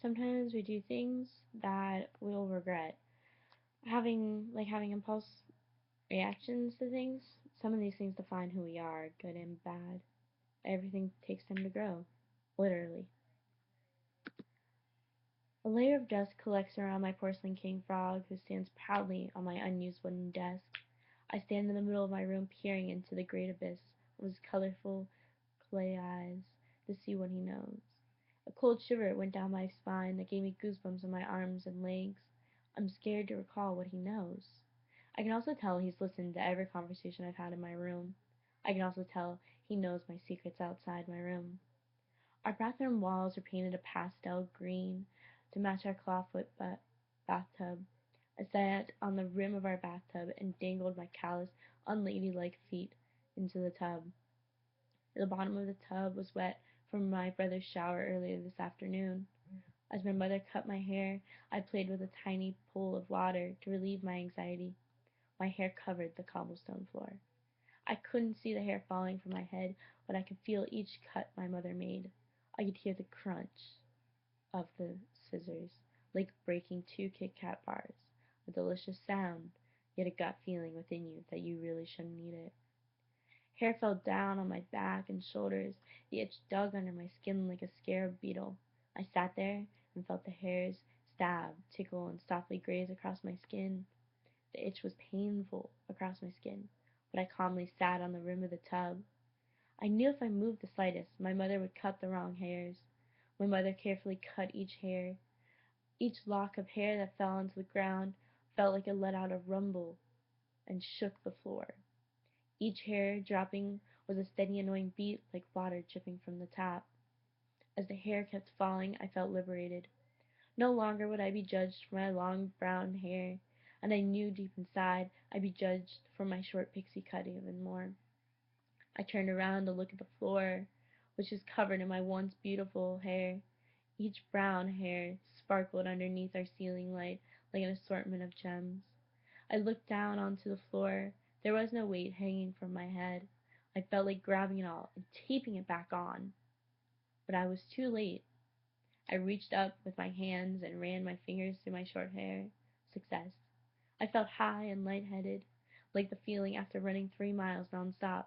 Sometimes we do things that we'll regret. Having impulse reactions to things. Some of these things define who we are, good and bad. Everything takes time to grow. Literally. A layer of dust collects around my porcelain king frog, who stands proudly on my unused wooden desk. I stand in the middle of my room, peering into the great abyss of his colorful clay eyes to see what he knows. A cold shiver went down my spine that gave me goosebumps on my arms and legs. I'm scared to recall what he knows. I can also tell he's listened to every conversation I've had in my room. I can also tell he knows my secrets outside my room. Our bathroom walls are painted a pastel green to match our clawfoot bathtub. I sat on the rim of our bathtub and dangled my callous, unladylike feet into the tub. The bottom of the tub was wet from my brother's shower earlier this afternoon. As my mother cut my hair, I played with a tiny pool of water to relieve my anxiety. My hair covered the cobblestone floor. I couldn't see the hair falling from my head, but I could feel each cut my mother made. I could hear the crunch of the scissors, like breaking two Kit Kat bars. A delicious sound, yet a gut feeling within you that you really shouldn't eat it. Hair fell down on my back and shoulders. The itch dug under my skin like a scarab beetle. I sat there and felt the hairs stab, tickle, and softly graze across my skin. The itch was painful across my skin, but I calmly sat on the rim of the tub. I knew if I moved the slightest, my mother would cut the wrong hairs. My mother carefully cut each hair. Each lock of hair that fell onto the ground felt like it let out a rumble and shook the floor. Each hair dropping was a steady, annoying beat like water dripping from the tap. As the hair kept falling, I felt liberated. No longer would I be judged for my long brown hair, and I knew deep inside I'd be judged for my short pixie cut even more. I turned around to look at the floor, which was covered in my once beautiful hair. Each brown hair sparkled underneath our ceiling light like an assortment of gems. I looked down onto the floor. There was no weight hanging from my head. I felt like grabbing it all and taping it back on. But I was too late. I reached up with my hands and ran my fingers through my short hair. Success. I felt high and lightheaded, like the feeling after running 3 miles nonstop.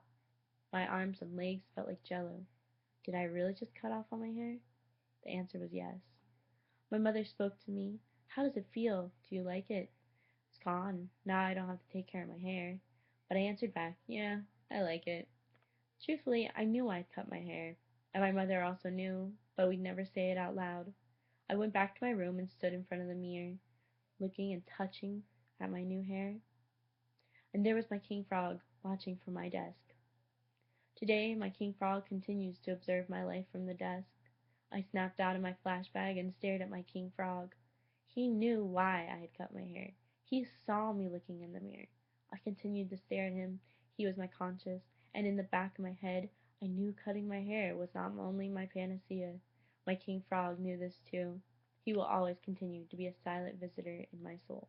My arms and legs felt like jello. Did I really just cut off all my hair? The answer was yes. My mother spoke to me. How does it feel? Do you like it? It's gone. Now I don't have to take care of my hair. But I answered back, yeah, I like it. Truthfully, I knew I'd cut my hair. And my mother also knew, but we'd never say it out loud. I went back to my room and stood in front of the mirror, looking and touching at my new hair. And there was my king frog, watching from my desk. Today, my king frog continues to observe my life from the desk. I snapped out of my flashbag and stared at my king frog. He knew why I had cut my hair. He saw me looking in the mirror. I continued to stare at him. He was my conscience, and in the back of my head, I knew cutting my hair was not only my panacea. My king frog knew this too. He will always continue to be a silent visitor in my soul.